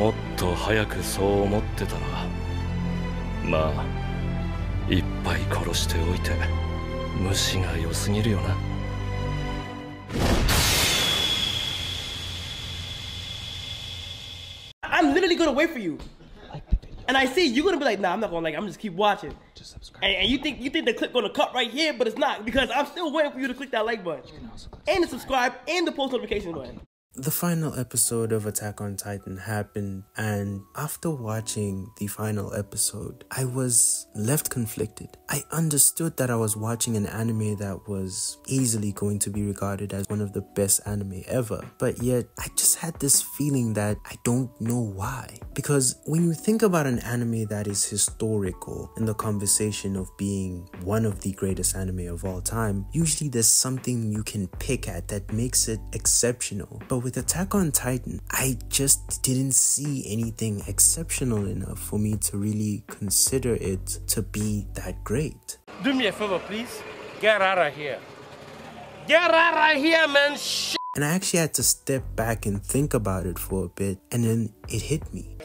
もっと早くそう思ってたら、まあいっぱい殺しておいて無視が良すぎるよな。I'm literally gonna wait for you. And I see you're gonna be like, nah, I'm not gonna like it. I'm just keep watching. Just subscribe. And you think the clip gonna cut right here, but it's not, because I'm still waiting for you to click that like button. And the subscribe and the post notification button. The final episode of Attack on Titan happened, and after watching the final episode, I was left conflicted. I understood that I was watching an anime that was easily going to be regarded as one of the best anime ever, but yet I just had this feeling that I don't know why. Because when you think about an anime that is historical in the conversation of being one of the greatest anime of all time, usually there's something you can pick at that makes it exceptional. But with Attack on Titan, I just didn't see anything exceptional enough for me to really consider it to be that great. Do me a favor, please. Get out of here. Get out of here, man. And I actually had to step back and think about it for a bit, and then it hit me.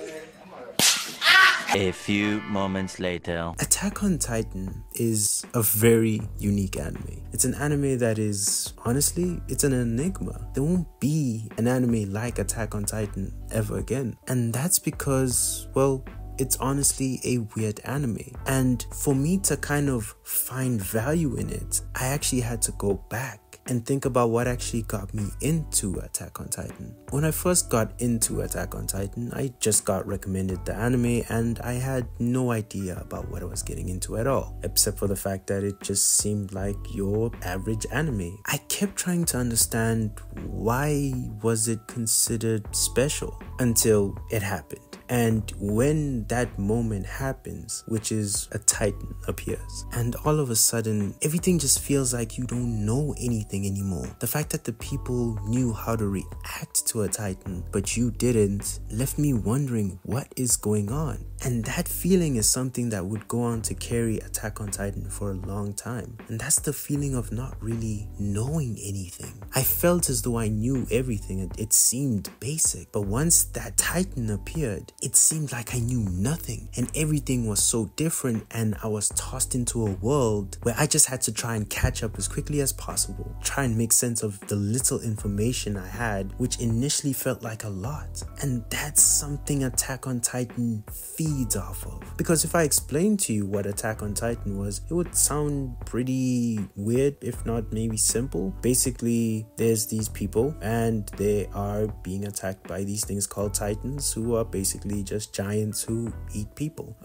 A few moments later. Attack on Titan is a very unique anime. It's an anime that is, honestly, it's an enigma. There won't be an anime like Attack on Titan ever again. And that's because, well, it's honestly a weird anime. And for me to kind of find value in it, I actually had to go back and think about what actually got me into Attack on Titan. When I first got into Attack on Titan, I just got recommended the anime and I had no idea about what I was getting into at all, except for the fact that it just seemed like your average anime. I kept trying to understand why was it considered special until it happened. And when that moment happens, which is a Titan appears, and all of a sudden everything just feels like you don't know anything anymore. The fact that the people knew how to react to a Titan but you didn't left me wondering what is going on. And that feeling is something that would go on to carry Attack on Titan for a long time. And that's the feeling of not really knowing anything. I felt as though I knew everything and it seemed basic. But once that Titan appeared, it seemed like I knew nothing. And everything was so different, and I was tossed into a world where I just had to try and catch up as quickly as possible. Try and make sense of the little information I had, which initially felt like a lot. And that's something Attack on Titan feeds off of. Because if I explained to you what Attack on Titan was, it would sound pretty weird, if not maybe simple. Basically, there's these people and they are being attacked by these things called Titans, who are basically just giants who eat people.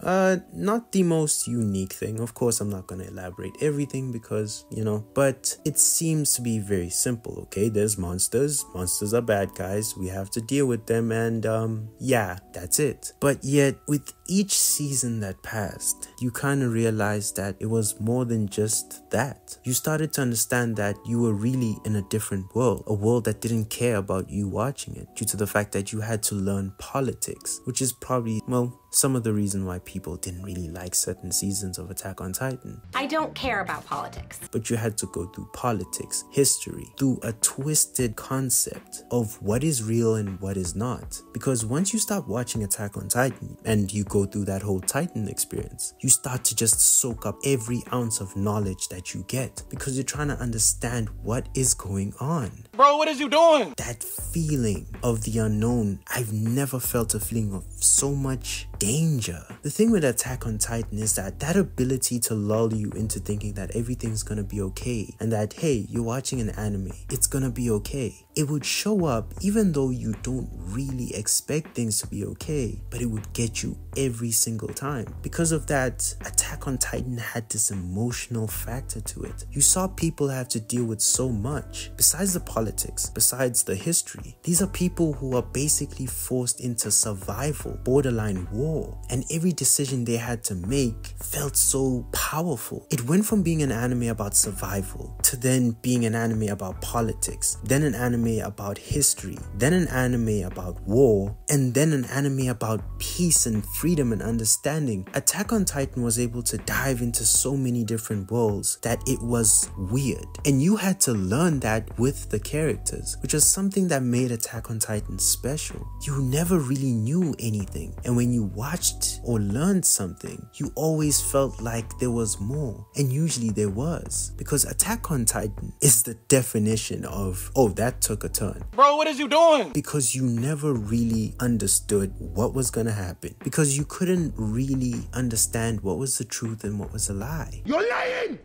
Not the most unique thing. Of course, I'm not going to elaborate everything because, you know, but it seems to be very simple. Okay, there's monsters. Monsters are bad guys. We have to deal with them, and yeah, that's it. But yet, with each season that passed, you kind of realized that it was more than just that. You started to understand that you were really in a different world, a world that didn't care about you watching it, due to the fact that you had to learn politics, which is probably, well, some of the reason why people didn't really like certain seasons of Attack on Titan. I don't care about politics. But you had to go through politics, history, through a twisted concept of what is real and what is not. Because once you start watching Attack on Titan and you go through that whole Titan experience, you start to just soak up every ounce of knowledge that you get, because you're trying to understand what is going on. Bro, what is you doing? That feeling of the unknown, I've never felt a feeling of so much danger. The thing with Attack on Titan is that ability to lull you into thinking that everything's gonna be okay, and that, hey, you're watching an anime, it's gonna be okay. It would show up even though you don't really expect things to be okay, but it would get you every single time. Because of that, Attack on Titan had this emotional factor to it. You saw people have to deal with so much. Besides the politics, besides the history, these are people who are basically forced into survival, borderline war. war, and every decision they had to make felt so powerful. It went from being an anime about survival to then being an anime about politics, then an anime about history, then an anime about war, and then an anime about peace and freedom and understanding. Attack on Titan was able to dive into so many different worlds that it was weird, and you had to learn that with the characters, which was something that made Attack on Titan special. You never really knew anything, and when you watched or learned something, you always felt like there was more, and usually there was, because Attack on Titan is the definition of, oh, that took a turn. Bro, what is you doing? Because you never really understood what was gonna happen, because you couldn't really understand what was the truth and what was a lie. You're lying!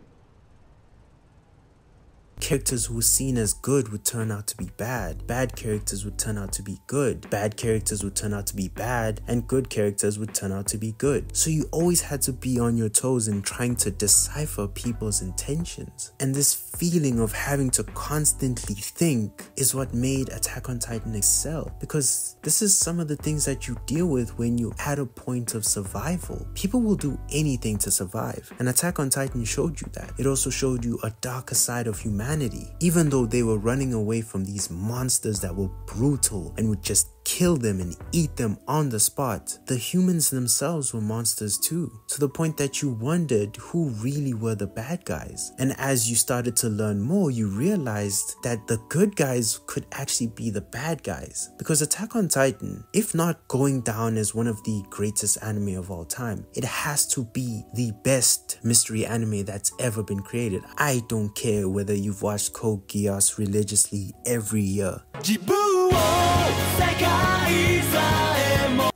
Characters who were seen as good would turn out to be bad. Bad characters would turn out to be good. Bad characters would turn out to be bad. And good characters would turn out to be good. So you always had to be on your toes in trying to decipher people's intentions. And this feeling of having to constantly think is what made Attack on Titan excel. Because this is some of the things that you deal with when you're at a point of survival. People will do anything to survive. And Attack on Titan showed you that. It also showed you a darker side of humanity. Even though they were running away from these monsters that were brutal and would just kill them and eat them on the spot, the humans themselves were monsters too, to the point that you wondered who really were the bad guys. And as you started to learn more, you realized that the good guys could actually be the bad guys. Because Attack on Titan, if not going down as one of the greatest anime of all time, it has to be the best mystery anime that's ever been created. I don't care whether you've watched Code Geass religiously every year.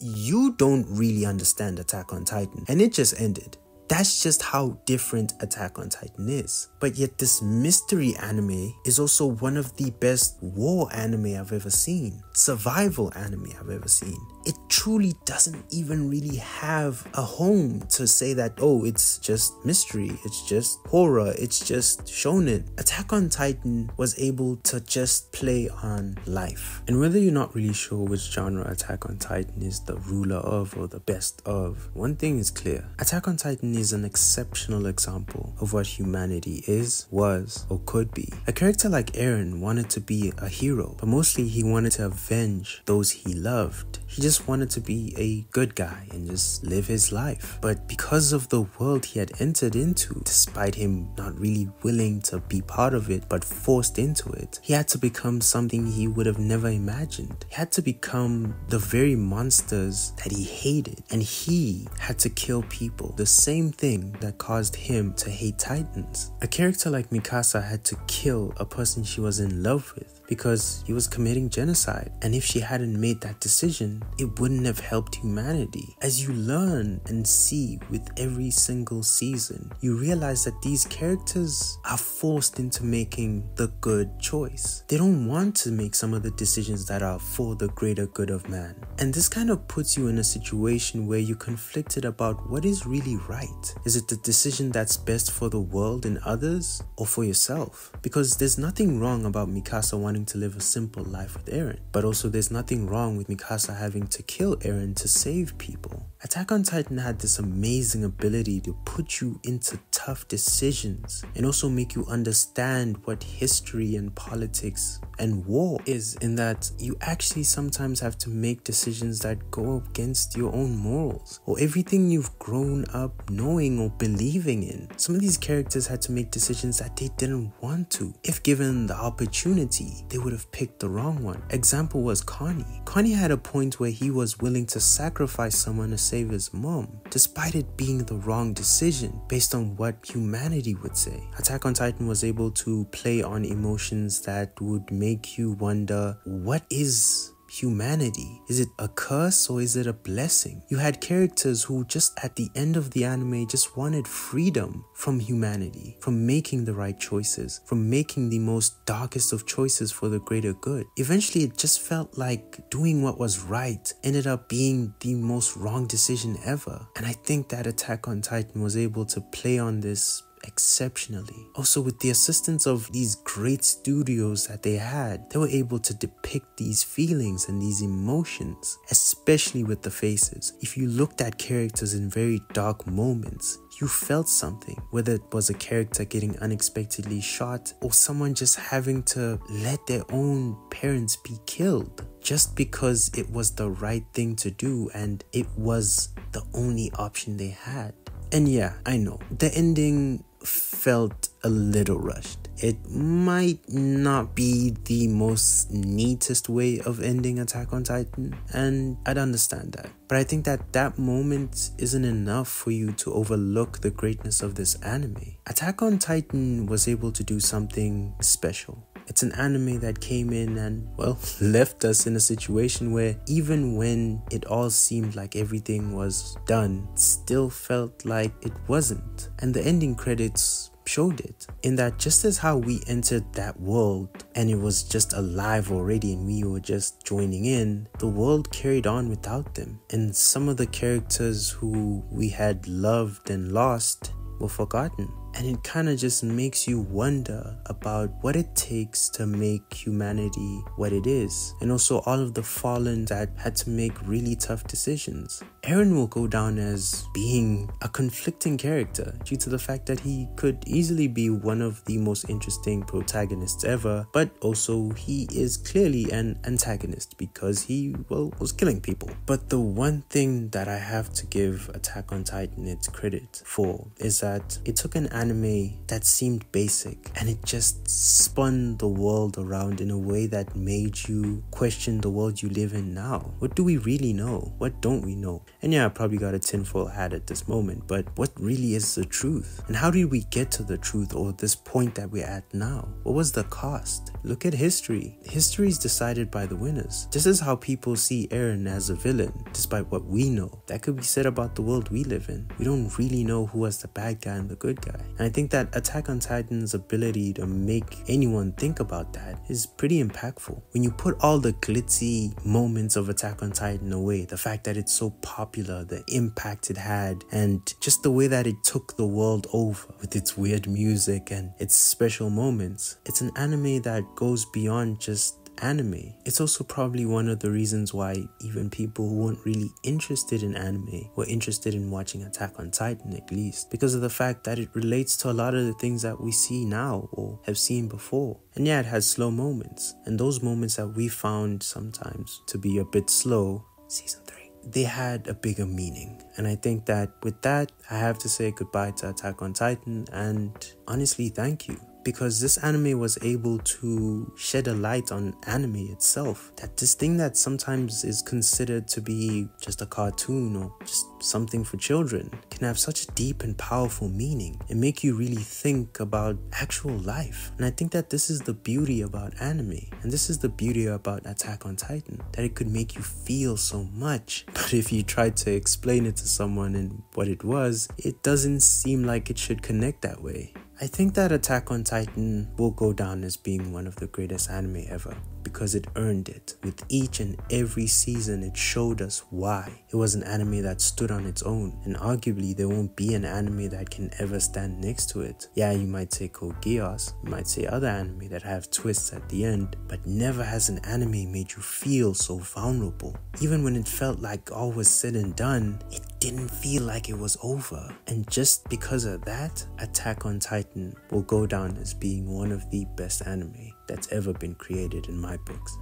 You don't really understand Attack on Titan, and it just ended. That's just how different Attack on Titan is. But yet this mystery anime is also one of the best war anime I've ever seen, survival anime I've ever seen. It truly doesn't even really have a home to say that, oh, it's just mystery, it's just horror, it's just shonen. Attack on Titan was able to just play on life. And whether you're not really sure which genre Attack on Titan is the ruler of or the best of, one thing is clear. Attack on Titan is an exceptional example of what humanity is, was, or could be. A character like Eren wanted to be a hero, but mostly he wanted to avenge those he loved. He just wanted to be a good guy and just live his life. But because of the world he had entered into, despite him not really willing to be part of it but forced into it, he had to become something he would have never imagined. He had to become the very monsters that he hated, and he had to kill people, the same thing that caused him to hate Titans. A character like Mikasa had to kill a person she was in love with because he was committing genocide, and if she hadn't made that decision, it wouldn't have helped humanity. As you learn and see with every single season, you realize that these characters are forced into making the good choice. They don't want to make some of the decisions that are for the greater good of man. And this kind of puts you in a situation where you're conflicted about what is really right. Is it the decision that's best for the world and others, or for yourself? Because there's nothing wrong about Mikasa wanting to live a simple life with Eren, but also there's nothing wrong with Mikasa having to kill Eren to save people. Attack on Titan had this amazing ability to put you into tough decisions and also make you understand what history and politics and war is, in that you actually sometimes have to make decisions that go against your own morals or everything you've grown up knowing or believing in. Some of these characters had to make decisions that they didn't want to. If given the opportunity, they would have picked the wrong one. Example was Connie. Connie had a point where he was willing to sacrifice someone to save his mom, despite it being the wrong decision based on what humanity would say. Attack on Titan was able to play on emotions that would make you wonder, what is humanity? Is it a curse or is it a blessing? You had characters who just at the end of the anime just wanted freedom from humanity, from making the right choices, from making the most darkest of choices for the greater good. Eventually it just felt like doing what was right ended up being the most wrong decision ever. And I think that Attack on Titan was able to play on this exceptionally. Also, with the assistance of these great studios that they had, they were able to depict these feelings and these emotions, especially with the faces. If you looked at characters in very dark moments, you felt something, whether it was a character getting unexpectedly shot or someone just having to let their own parents be killed just because it was the right thing to do and it was the only option they had. And yeah, I know, the ending felt a little rushed. It might not be the most neatest way of ending Attack on Titan, and I'd understand that. But I think that that moment isn't enough for you to overlook the greatness of this anime. Attack on Titan was able to do something special. It's an anime that came in and, well, left us in a situation where even when it all seemed like everything was done, it still felt like it wasn't. And the ending credits showed it, in that just as how we entered that world and it was just alive already and we were just joining in, the world carried on without them. And some of the characters who we had loved and lost were forgotten. And it kind of just makes you wonder about what it takes to make humanity what it is. And also all of the fallen that had to make really tough decisions. Eren will go down as being a conflicting character due to the fact that he could easily be one of the most interesting protagonists ever, but also he is clearly an antagonist because he, well, was killing people. But the one thing that I have to give Attack on Titan its credit for is that it took an anime that seemed basic and it just spun the world around in a way that made you question the world you live in now. What do we really know? What don't we know? And yeah, I probably got a tinfoil hat at this moment, but what really is the truth? And how did we get to the truth or this point that we're at now? What was the cost? Look at history. History is decided by the winners. This is how people see Eren as a villain, despite what we know. That could be said about the world we live in. We don't really know who was the bad guy and the good guy. And I think that Attack on Titan's ability to make anyone think about that is pretty impactful. When you put all the glitzy moments of Attack on Titan away, the fact that it's so popular, the impact it had, and just the way that it took the world over with its weird music and its special moments, it's an anime that goes beyond just anime. It's also probably one of the reasons why even people who weren't really interested in anime were interested in watching Attack on Titan, at least because of the fact that it relates to a lot of the things that we see now or have seen before. And yeah, it has slow moments, and those moments that we found sometimes to be a bit slow, season 3, they had a bigger meaning. And I think that with that, I have to say goodbye to Attack on Titan and honestly thank you. Because this anime was able to shed a light on anime itself. That this thing that sometimes is considered to be just a cartoon or just something for children can have such a deep and powerful meaning and make you really think about actual life. And I think that this is the beauty about anime. And this is the beauty about Attack on Titan. That it could make you feel so much. But if you try to explain it to someone and what it was, it doesn't seem like it should connect that way. I think that Attack on Titan will go down as being one of the greatest anime ever because it earned it. With each and every season, it showed us why. It was an anime that stood on its own, and arguably there won't be an anime that can ever stand next to it. Yeah, you might say Code Geass, you might say other anime that have twists at the end, but never has an anime made you feel so vulnerable. Even when it felt like all was said and done, it didn't feel like it was over. And just because of that, Attack on Titan will go down as being one of the best anime that's ever been created in my books.